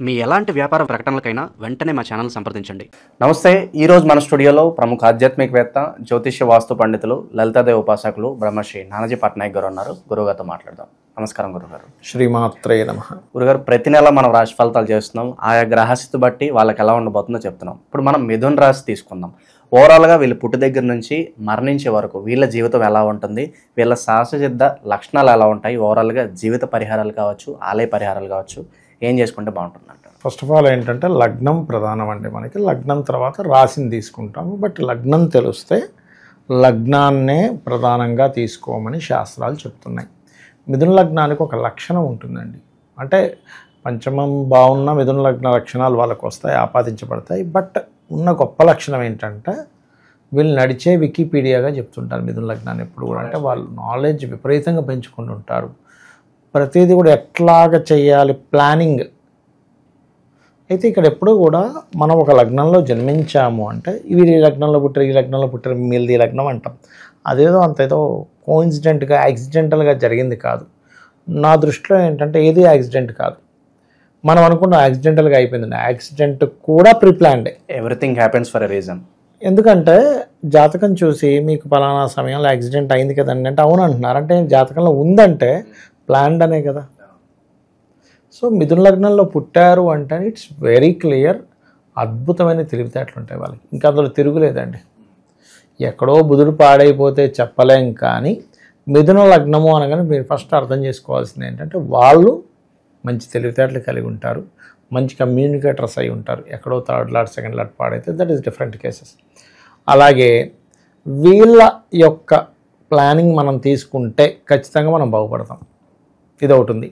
మీ ఎలాంటి వ్యాపార ప్రకటనలకైనా వెంటనే మా ఛానల్ సంప్రదించండి. నమస్తే. ఈరోజు మన స్టూడియోలో ప్రముఖ ఆధ్యాత్మికవేత్త, జ్యోతిష్య వాస్తు పండితులు, లలితాదేవి ఉపాసకులు బ్రహ్మశ్రీ నానాజీ పట్నాయక్ గారు ఉన్నారు. గురుగారితో మాట్లాడదాం. నమస్కారం గురుగారు. శ్రీమాత్రే నమః. గురుగారు, ప్రతి నెల మనం రాశి ఫలితాలు చేస్తున్నాం. ఆయా గ్రహస్థితి బట్టి వాళ్ళకి ఎలా ఉండబోతుందో చెప్తున్నాం. ఇప్పుడు మనం మిథున రాశి తీసుకుందాం. ఓవరాల్గా వీళ్ళు పుట్టి దగ్గర నుంచి మరణించే వరకు వీళ్ళ జీవితం ఎలా ఉంటుంది, వీళ్ళ సహజసిద్ధ లక్షణాలు ఎలా ఉంటాయి, ఓవరాల్గా జీవిత పరిహారాలు కావచ్చు, ఆలయ పరిహారాలు కావచ్చు, ఏం చేసుకుంటే బాగుంటుంది అంటారు? ఫస్ట్ ఆఫ్ ఆల్ ఏంటంటే లగ్నం ప్రధానం అండి. మనకి లగ్నం తర్వాత రాశిని తీసుకుంటాము. బట్ లగ్నం తెలిస్తే లగ్నాన్నే ప్రధానంగా తీసుకోమని శాస్త్రాలు చెప్తున్నాయి. మిథున లగ్నానికి ఒక లక్షణం ఉంటుందండి. అంటే పంచమం బాగున్న మిథున లగ్న లక్షణాలు వాళ్ళకు వస్తాయి, ఆపాదించబడతాయి. బట్ ఉన్న గొప్ప లక్షణం ఏంటంటే వీళ్ళు నడిచే వికీపీడియాగా చెప్తుంటారు మిథున లగ్నాన్ని ఎప్పుడు కూడా. అంటే వాళ్ళు నాలెడ్జ్ విపరీతంగా పెంచుకుంటుంటారు. ప్రతిదీ కూడా ఎట్లాగా చేయాలి ప్లానింగ్. అయితే ఇక్కడ ఎప్పుడు కూడా మనం ఒక లగ్నంలో జన్మించాము అంటే ఇవి ఈ లగ్నంలో పుట్టారు, ఈ లగ్నంలో పుట్టారు, మీది లగ్నం అంటాం. అదేదో అంతేదో కోఇన్సిడెంట్గా యాక్సిడెంటల్గా జరిగింది కాదు. నా దృష్టిలో ఏంటంటే ఏది యాక్సిడెంట్ కాదు. మనం అనుకున్న యాక్సిడెంటల్గా అయిపోయింది. యాక్సిడెంట్ కూడా ప్రీప్లాన్డే. Everything happens for a reason. ఎందుకంటే జాతకం చూసి మీకు పలానా సమయంలో యాక్సిడెంట్ అయింది కదండి అంటే అవును అంటున్నారు. అంటే జాతకంలో ఉందంటే ప్లాన్డ్ అనే కదా. సో మిథున లగ్నంలో పుట్టారు అంటే ఇట్స్ వెరీ క్లియర్. అద్భుతమైన తెలివితేటలు ఉంటాయి వాళ్ళకి. ఇంకా అందులో తిరుగులేదండి. ఎక్కడో బుధుడు పాడైపోతే చెప్పలేం. కానీ మిథున లగ్నము అనగానే మీరు ఫస్ట్ అర్థం చేసుకోవాల్సింది ఏంటంటే వాళ్ళు మంచి తెలివితేటలు కలిగి ఉంటారు, మంచి కమ్యూనికేటర్స్ అయి ఉంటారు. ఎక్కడో థర్డ్ లాట్ సెకండ్ లాట్ పాడైతే దట్ ఈస్ డిఫరెంట్ కేసెస్. అలాగే వీళ్ళ యొక్క ప్లానింగ్ మనం తీసుకుంటే ఖచ్చితంగా మనం బాగుపడతాం. ఇది ఒకటి ఉంది.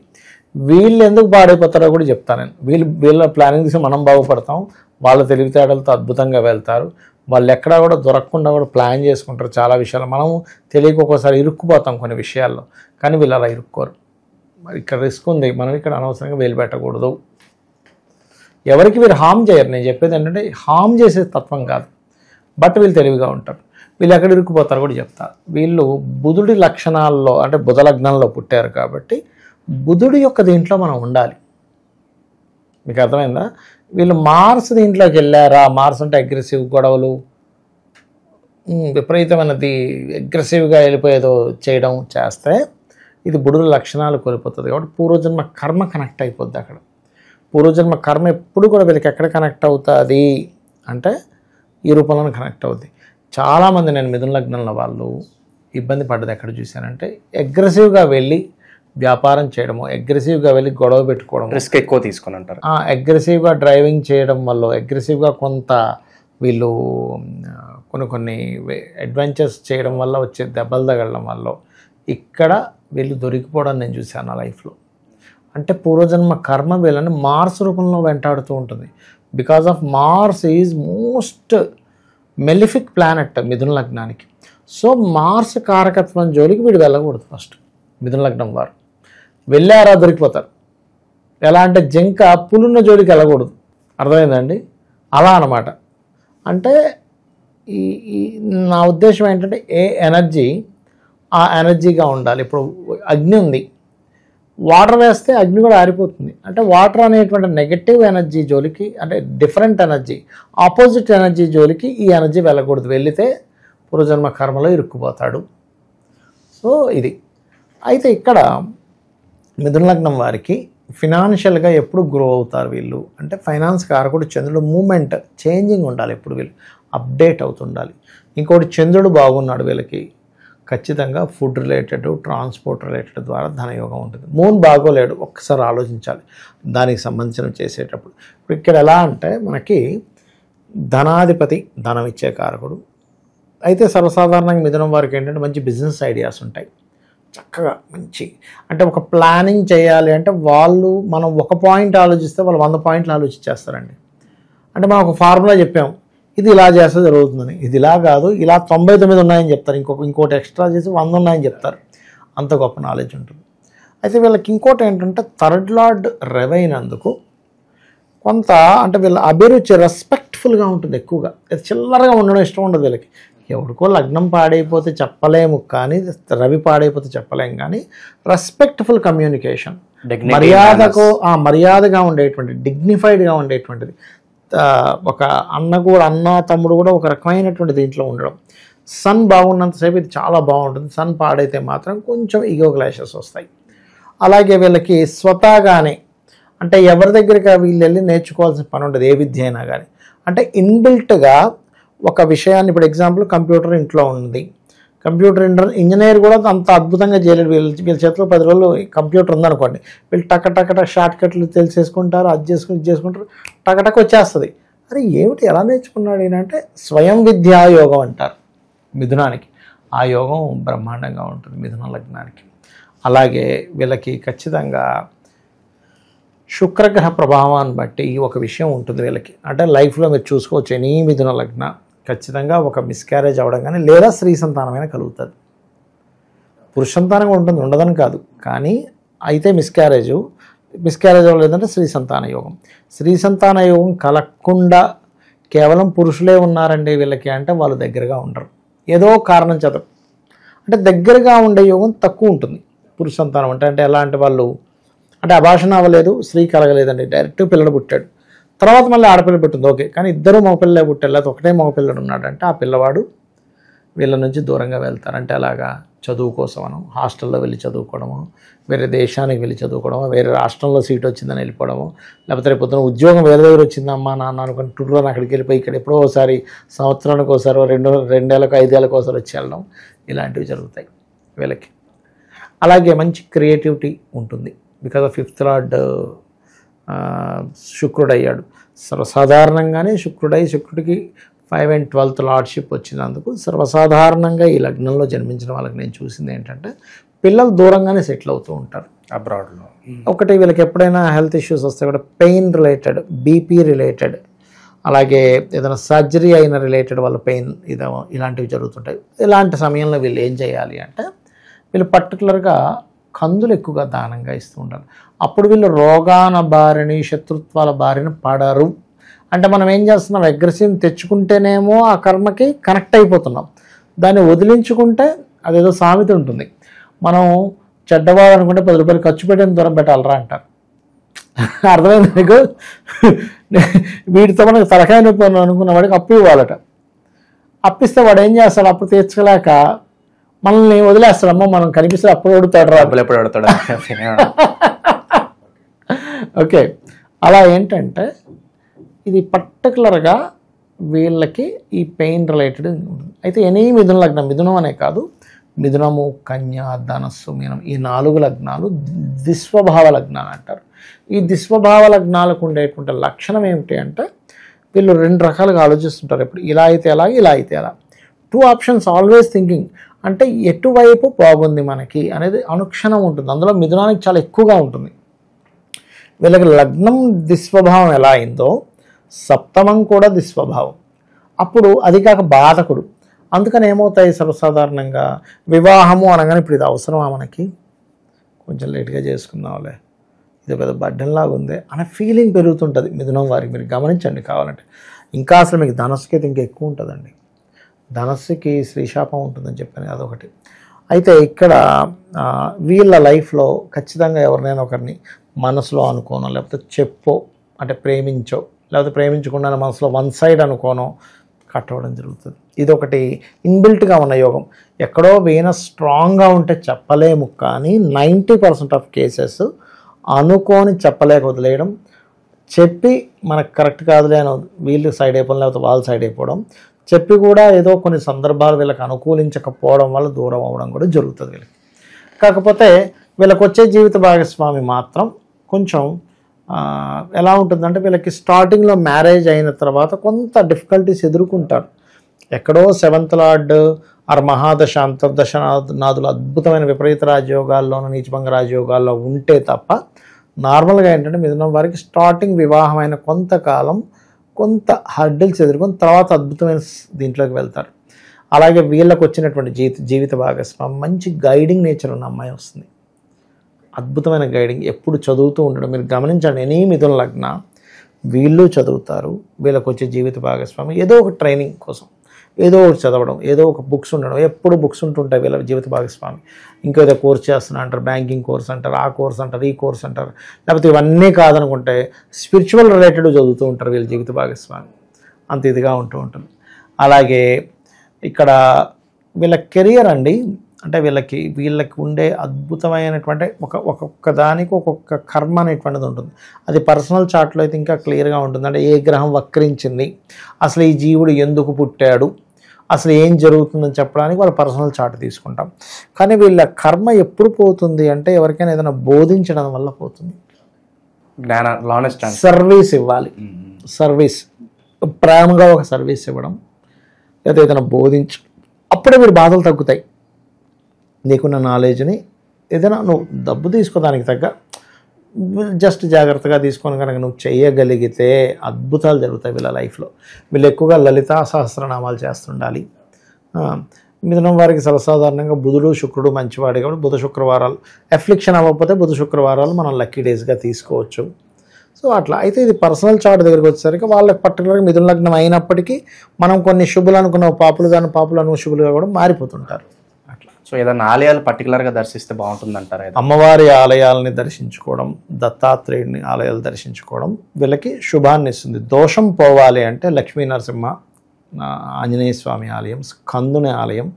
వీళ్ళు ఎందుకు పాడైపోతారో కూడా చెప్తాను నేను. వీళ్ళ ప్లానింగ్ తీసి మనం బాగుపడతాం. వాళ్ళ తెలివితేటలతో అద్భుతంగా వెళ్తారు. వాళ్ళు ఎక్కడా కూడా దొరకకుండా కూడా ప్లాన్ చేసుకుంటారు చాలా విషయాలు. మనం తెలియక ఒక్కోసారి ఇరుక్కుపోతాం కొన్ని విషయాల్లో, కానీ వీళ్ళు అలా ఇరుక్కోరు. మరి ఇక్కడ రిస్క్ ఉంది. మనం ఇక్కడ అనవసరంగా వేలు పెట్టకూడదు. ఎవరికి వీరు హామ్ చేయరు. నేను చెప్పేది ఏంటంటే హామ్ చేసే తత్వం కాదు. బట్ వీళ్ళు తెలివిగా ఉంటారు. వీళ్ళు ఎక్కడ ఇరుక్కుపోతారు కూడా చెప్తారు. వీళ్ళు బుధుడి లక్షణాల్లో అంటే బుధ లగ్నంలో పుట్టారు కాబట్టి బుధుడి యొక్క దీంట్లో మనం ఉండాలి. మీకు అర్థమైందా? వీళ్ళు మార్స్ దీంట్లోకి వెళ్ళారా, మార్స్ అంటే అగ్రెసివ్ గొడవలు, విపరీతమైనది అగ్రెసివ్గా వెళ్ళిపోయేదో చేయడం చేస్తే ఇది బుధుడి లక్షణాలు కోల్పోతుంది. కాబట్టి పూర్వజన్మ కర్మ కనెక్ట్ అయిపోద్ది అక్కడ. పూర్వజన్మ కర్మ ఎప్పుడు కూడా వీళ్ళకి ఎక్కడ కనెక్ట్ అవుతుంది అంటే ఈ రూపంలో కనెక్ట్ అవుద్ది. చాలామంది నేను మిథున లగ్నంలో వాళ్ళు ఇబ్బంది పడ్డది ఎక్కడ చూశానంటే అగ్రెసివ్గా వెళ్ళి వ్యాపారం చేయడము, అగ్రెసివ్గా వెళ్ళి గొడవ పెట్టుకోవడం, రిస్క్ ఎక్కువ తీసుకొని అంటారు. అగ్రెసివ్గా డ్రైవింగ్ చేయడం వల్ల, అగ్రెసివ్గా కొంత వీళ్ళు కొన్ని అడ్వెంచర్స్ చేయడం వల్ల వచ్చే దెబ్బలు తగలడం వల్ల ఇక్కడ వీళ్ళు దొరికిపోవడం నేను చూశాను నా లైఫ్లో. అంటే పూర్వజన్మ కర్మ వీళ్ళని మార్స్ రూపంలో వెంటాడుతూ ఉంటుంది. Because of Mars is most malefic planet మిథున లగ్నానికి. సో మార్స్ కారకత్వం జోలికి వీడు వెళ్ళకూడదు. ఫస్ట్ మిథున లగ్నం వారు వెళ్ళారా దొరికిపోతారు. ఎలా అంటే జింక పులున్న జోలికి వెళ్ళకూడదు. అర్థమైందండి? అలా అన్నమాట. అంటే ఈ నా ఉద్దేశం ఏంటంటే ఏ ఎనర్జీ ఆ ఎనర్జీగా ఉండాలి. ఇప్పుడు అగ్ని ఉంది, వాటర్ వేస్తే అగ్ని కూడా ఆరిపోతుంది. అంటే వాటర్ అనేటువంటి నెగటివ్ ఎనర్జీ జోలికి, అంటే డిఫరెంట్ ఎనర్జీ, ఆపోజిట్ ఎనర్జీ జోలికి ఈ ఎనర్జీ వెళ్ళకూడదు. వెళితే పూర్వజన్మ కర్మలో ఇరుక్కుపోతాడు. సో ఇది. అయితే ఇక్కడ మిథున లగ్నం వారికి ఫినాన్షియల్గా ఎప్పుడు గ్రో అవుతారు వీళ్ళు అంటే ఫైనాన్స్ కారకుడు చంద్రుడు. మూమెంట్ చేంజింగ్ ఉండాలి. ఎప్పుడు వీళ్ళు అప్డేట్ అవుతుండాలి. ఇంకోటి చంద్రుడు బాగున్నాడు వీళ్ళకి ఖచ్చితంగా ఫుడ్ రిలేటెడ్, ట్రాన్స్పోర్ట్ రిలేటెడ్ ద్వారా ధనయోగం ఉంటుంది. మూన్ బాగోలేడు, ఒక్కసారి ఆలోచించాలి దానికి సంబంధించిన చేసేటప్పుడు. ఇప్పుడు ఇక్కడ ఎలా అంటే మనకి ధనాధిపతి ధనం ఇచ్చే కారకుడు. అయితే సర్వసాధారణంగా మిథునం వారికి ఏంటంటే మంచి బిజినెస్ ఐడియాస్ ఉంటాయి. చక్కగా మంచి అంటే ఒక ప్లానింగ్ చేయాలి అంటే మనం ఒక పాయింట్ ఆలోచిస్తే వాళ్ళు 100 పాయింట్లు ఆలోచించేస్తారండి. అంటే మనం ఒక ఫార్ములా చెప్పాము, ఇది ఇలా చేస్తే జరుగుతుందని. ఇది ఇలా కాదు, ఇలా 99 ఉన్నాయని చెప్తారు. ఇంకోటి ఎక్స్ట్రా చేసి 100 ఉన్నాయని చెప్తారు. అంత గొప్ప నాలెడ్జ్ ఉంటుంది. అయితే వీళ్ళకి ఇంకోటి ఏంటంటే థర్డ్ లార్డ్ రెవైనందుకు కొంత అంటే వీళ్ళ అభిరుచి రెస్పెక్ట్ఫుల్గా ఉంటుంది. ఎక్కువగా చిల్లరగా ఉండడం ఇష్టం ఉండదు వీళ్ళకి. ఎవరికో లగ్నం పాడైపోతే చెప్పలేము, కానీ రవి పాడైపోతే చెప్పలేము. కానీ రెస్పెక్ట్ఫుల్ కమ్యూనికేషన్, మర్యాదగా ఉండేటువంటి, డిగ్నిఫైడ్గా ఉండేటువంటిది. ఒక అన్న తమ్ముడు కూడా ఒక రకమైనటువంటి దీంట్లో ఉండడం. సన్ బాగున్నంతసేపు ఇది చాలా బాగుంటుంది. సన్ పాడైతే మాత్రం కొంచెం ఈగో క్లాషెస్ వస్తాయి. అలాగే వీళ్ళకి స్వతహాగానే, అంటే ఎవరి దగ్గరికి వీళ్ళు వెళ్ళి నేర్చుకోవాల్సిన పని ఉండదు ఏ విద్య అయినా కానీ. అంటే ఇన్బిల్ట్గా ఒక విషయాన్ని, ఇప్పుడు ఎగ్జాంపుల్ కంప్యూటర్ ఇంట్లో ఉంది, కంప్యూటర్ ఇంజనీర్ కూడా అంత అద్భుతంగా చేయలేడు. వీళ్ళ చేతిలో 10 రోజులు కంప్యూటర్ ఉందనుకోండి, వీళ్ళు టక షార్ట్ కట్లు తెలిసేసుకుంటారు, అది చేసుకుని ఇది చేసుకుంటారు, టక వచ్చేస్తుంది. అరే ఏమిటి ఎలా నేర్చుకున్నాడు ఏంటంటే స్వయం విద్యా యోగం అంటారు మిథునానికి. ఆ యోగం బ్రహ్మాండంగా ఉంటుంది మిథున లగ్నానికి. అలాగే వీళ్ళకి ఖచ్చితంగా శుక్రగ్రహ ప్రభావాన్ని బట్టి ఒక విషయం ఉంటుంది వీళ్ళకి. అంటే లైఫ్లో మీరు చూసుకోవచ్చు, ఎనీ మిథున లగ్న ఖచ్చితంగా ఒక మిస్క్యారేజ్ అవ్వడం కానీ, లేదా స్త్రీ సంతానమైన కలుగుతుంది. పురుష సంతానం ఉంటుంది, ఉండదని కాదు, కానీ అయితే మిస్క్యారేజ్ అవ్వలేదంటే స్త్రీ సంతాన యోగం. స్త్రీ సంతాన యోగం కలగకుండా కేవలం పురుషులే ఉన్నారండి వీళ్ళకి అంటే వాళ్ళు దగ్గరగా ఉండరు. ఏదో కారణం చేత అంటే దగ్గరగా ఉండే యోగం తక్కువ ఉంటుంది పురుష సంతానం అంటే ఎలా అంటే వాళ్ళు అంటే అభాషణ అవ్వలేదు, స్త్రీ కలగలేదండి, డైరెక్ట్ పిల్లడు పుట్టాడు, తర్వాత మళ్ళీ ఆడపిల్ల పుట్టింది, ఓకే. కానీ ఇద్దరు మగపిల్లలే పుట్టారు, లేకపోతే ఒకటే మగపిల్లడు ఉన్నాడంటే ఆ పిల్లవాడు వీళ్ళ నుంచి దూరంగా వెళ్తారంటే అలాగా చదువు కోసమను, హాస్టల్లో వెళ్ళి చదువుకోవడము, వేరే దేశానికి వెళ్ళి చదువుకోవడము, వేరే రాష్ట్రంలో సీట్ వచ్చిందని వెళ్ళిపోవడము, లేకపోతే రేపు పొద్దున ఉద్యోగం వేరే దగ్గర వచ్చిందమ్మా నాన్న అనుకుని టూర్లో అక్కడికి వెళ్ళిపోయి ఇక్కడ ఎప్పుడో ఒకసారి సంవత్సరానికి ఒకసారి 2 ఏళ్ళకు 5 ఏళ్ళకు ఒకసారి వచ్చి వెళ్ళడం, ఇలాంటివి జరుగుతాయి వీళ్ళకి. అలాగే మంచి క్రియేటివిటీ ఉంటుంది. బికాజ్ ఆఫ్ 5th లార్డ్ శుక్రుడు అయ్యాడు. సర్వసాధారణంగానే శుక్రుడికి 5 and 12th లార్డ్షిప్ వచ్చినందుకు సర్వసాధారణంగా ఈ లగ్నంలో జన్మించిన వాళ్ళకి నేను చూసింది ఏంటంటే పిల్లలు దూరంగానే సెటిల్ అవుతూ ఉంటారు అబ్రాడ్లో. ఒకటి వీళ్ళకి ఎప్పుడైనా హెల్త్ ఇష్యూస్ వస్తే కూడా పెయిన్ రిలేటెడ్, బీపీ రిలేటెడ్, అలాగే ఏదైనా సర్జరీ అయిన రిలేటెడ్ వాళ్ళ పెయిన్ ఇలాంటివి జరుగుతుంటాయి. ఇలాంటి సమయంలో వీళ్ళు ఏం చేయాలి అంటే వీళ్ళు పర్టికులర్గా కందులు ఎక్కువగా దానంగా ఇస్తూ ఉంటారు. అప్పుడు వీళ్ళు రోగాన బారిని, శత్రుత్వాల బారిన పడరు. అంటే మనం ఏం చేస్తున్నాం, అగ్రెసివ్ తెచ్చుకుంటేనేమో ఆ కర్మకి కనెక్ట్ అయిపోతున్నాం, దాన్ని వదిలించుకుంటే అదేదో సామెత ఉంటుంది, మనం చెడ్డవాడు అనుకుంటే 10 రూపాయలు ఖర్చు పెట్టిన దూరం పెట్టాలరా అంటారు. అర్థమైంది మీకు? వీటితో మనకు తలకాయ నొప్పి అనుకున్న వాడికి అప్పు ఇవ్వాలట. అప్పిస్తే వాడు ఏం చేస్తాడు, అప్పు తీర్చలేక మనల్ని వదిలేస్తాడు. అమ్మ మనం కనిపిస్తే అప్పుడు అడుగుతాడు రా, ఎప్పుడు అడుగుతాడు. ఓకే. అలా ఏంటంటే ఇది పర్టికులర్గా వీళ్ళకి ఈ పెయిన్ రిలేటెడ్ ఉంటుంది. అయితే ఎనీ మిథున లగ్నం, మిథునం అనే కాదు, మిథునము, కన్య, ధనస్సు, మీనం, ఈ 4 లగ్నాలు దిస్వభావ లగ్నాలు అంటారు. ఈ దిస్వభావ లగ్నాలకు ఉండేటువంటి లక్షణం ఏమిటి అంటే వీళ్ళు 2 రకాలుగా ఆలోచిస్తుంటారు. ఇప్పుడు ఇలా అయితే ఎలా, ఇలా అయితే ఎలా, 2 ఆప్షన్స్ ఆల్వేస్ థింకింగ్. అంటే ఎటువైపు బాగుంది మనకి అనేది అనుక్షణం ఉంటుంది. అందులో మిథునానికి చాలా ఎక్కువగా ఉంటుంది. వీళ్ళకి లగ్నం దిస్వభావం ఎలా అయిందో సప్తమం కూడా దిస్వభావం. అప్పుడు అది కాక బాధకుడు. అందుకని ఏమవుతాయి సర్వసాధారణంగా వివాహము అనగానే ఇప్పుడు ఇది అవసరమా మనకి, కొంచెం లేట్గా చేసుకుందాంలే, ఇది పెద్ద బడ్డెన్లాగా ఉంది అనే ఫీలింగ్ పెరుగుతుంటుంది మిథునం వారికి. మీరు గమనించండి కావాలంటే. ఇంకా అసలు మీకు ధనస్సుకి అయితే ఇంకా ఎక్కువ ఉంటుందండి. ధనస్సుకి శ్రీశాపం ఉంటుందని చెప్పాను, అదొకటి. అయితే ఇక్కడ వీళ్ళ లైఫ్లో ఖచ్చితంగా ఎవరినైనా ఒకరిని మనసులో అనుకోనో, లేకపోతే చెప్పో, అంటే ప్రేమించో, లేకపోతే ప్రేమించకుండా మనసులో 1 సైడ్ అనుకోనో కట్టవడం జరుగుతుంది. ఇదొకటి ఇన్బిల్ట్గా ఉన్న యోగం. ఎక్కడో వీనస్ స్ట్రాంగ్గా ఉంటే చెప్పలేము, కానీ 90% ఆఫ్ కేసెస్ అనుకోని చెప్పలేక వదిలేయడం, చెప్పి మనకు కరెక్ట్ కాదులే అని వీళ్ళు సైడ్ అయిపోవడం, లేకపోతే వాళ్ళు సైడ్ అయిపోవడం, చెప్పి కూడా ఏదో కొన్ని సందర్భాలు వీళ్ళకి అనుకూలించకపోవడం వల్ల దూరం అవ్వడం కూడా జరుగుతుంది వీళ్ళకి. కాకపోతే వీళ్ళకి వచ్చే జీవిత భాగస్వామి మాత్రం కొంచెం ఎలా ఉంటుందంటే వీళ్ళకి స్టార్టింగ్లో మ్యారేజ్ అయిన తర్వాత కొంత డిఫికల్టీస్ ఎదుర్కొంటారు. ఎక్కడో 7th లార్డ్ ఆర్ మహాదశ, అంతర్దశ నాదులు అద్భుతమైన విపరీత రాజయోగాల్లోనూ, నీచభంగ రాజయోగాల్లో ఉంటే తప్ప నార్మల్గా ఏంటంటే మిథునం వారికి స్టార్టింగ్ వివాహమైన కొంతకాలం కొంత హర్డిల్స్ ఎదుర్కొని తర్వాత అద్భుతమైన దీంట్లోకి వెళ్తారు. అలాగే వీళ్ళకి వచ్చినటువంటి జీవిత భాగస్వామి మంచి గైడింగ్ నేచర్ ఉన్న అమ్మాయి వస్తుంది. అద్భుతమైన గైడింగ్, ఎప్పుడు చదువుతూ ఉండడం. మీరు గమనించండి, ఎనీ మిథున లగ్న వీళ్ళు చదువుతారు, వీళ్ళకి వచ్చే జీవిత భాగస్వామి ఏదో ఒక ట్రైనింగ్ కోసం. ఏదో ఒకటి చదవడం, ఏదో ఒక బుక్స్ ఉండడం, ఎప్పుడు బుక్స్ ఉంటుంటాయి వీళ్ళ జీవిత భాగస్వామి. ఇంకేదో కోర్స్ చేస్తున్నా అంటారు, బ్యాంకింగ్ కోర్స్ అంటారు, ఆ కోర్స్ అంటారు, ఈ కోర్స్ అంటారు. లేకపోతే ఇవన్నీ కాదనుకుంటే స్పిరిచువల్ రిలేటెడ్ చదువుతూ ఉంటారు వీళ్ళ జీవిత భాగస్వామి. అంత ఇదిగా ఉంటూ ఉంటుంది. అలాగే ఇక్కడ వీళ్ళ కెరియర్ అండి, అంటే వీళ్ళకి ఉండే అద్భుతమైనటువంటి ఒక్కొక్క దానికి ఒక్కొక్క కర్మ అనేటువంటిది ఉంటుంది. అది పర్సనల్ చార్ట్లో అయితే ఇంకా క్లియర్గా ఉంటుంది. అంటే ఏ గ్రహం వక్రించింది, అసలు ఈ జీవుడు ఎందుకు పుట్టాడు, అసలు ఏం జరుగుతుందని చెప్పడానికి వాళ్ళ పర్సనల్ చార్ట్ తీసుకుంటాం. కానీ వీళ్ళ కర్మ ఎప్పుడు పోతుంది అంటే ఎవరికైనా ఏదైనా బోధించడం వల్ల పోతుంది. సర్వీస్ ఇవ్వాలి, సర్వీస్ ప్రేమగా ఒక సర్వీస్ ఇవ్వడం, లేదా ఏదైనా అప్పుడే మీరు బాధలు తగ్గుతాయి. నీకున్న నాలెడ్జ్ని ఏదైనా నువ్వు డబ్బు తీసుకోవడానికి తగ్గ జస్ట్ జాగ్రత్తగా తీసుకొని కనుక నువ్వు చేయగలిగితే అద్భుతాలు జరుగుతాయి వీళ్ళ లైఫ్లో. వీళ్ళు ఎక్కువగా లలితా సహస్రనామాలు చేస్తుండాలి. మిథునం వారికి సర్వసాధారణంగా బుధుడు శుక్రుడు మంచివాడు కాబట్టి బుధ శుక్రవారాలు, ఎఫ్లిక్షన్ అవ్వకపోతే బుధ శుక్రవారాలు మనం లక్కీ డేస్గా తీసుకోవచ్చు. సో అట్లా అయితే ఇది పర్సనల్ చార్ట్ దగ్గరికి వచ్చేసరికి వాళ్ళకి పర్టికులర్గా మిథున లగ్నం అయినప్పటికీ మనం కొన్ని శుభులు అనుకున్న పాపులు అనుకున్న శుభులుగా కూడా మారిపోతుంటారు. అట్లా సో ఏదైనా ఆలయాలు పర్టికులర్గా దర్శిస్తే బాగుంటుందంటారా? అమ్మవారి ఆలయాలని దర్శించుకోవడం, దత్తాత్రేయుడిని ఆలయాలు దర్శించుకోవడం వీళ్ళకి శుభాన్ని ఇస్తుంది. దోషం పోవాలి అంటే లక్ష్మీ నరసింహ, ఆంజనేయ స్వామి ఆలయం, స్కందుని ఆలయం,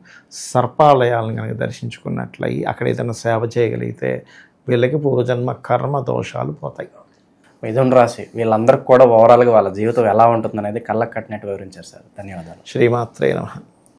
సర్పాలయాలను కనుక దర్శించుకున్నట్లయి అక్కడ ఏదైనా సేవ చేయగలిగితే వీళ్ళకి పూర్వజన్మ కర్మ దోషాలు పోతాయి. మిథున రాశి వీళ్ళందరికీ కూడా ఓవరాల్గా వాళ్ళ జీవితం ఎలా ఉంటుందనేది కళ్ళకు కట్టినట్టు వివరించారు సార్. ధన్యవాదాలు. శ్రీమాత్రే నమః.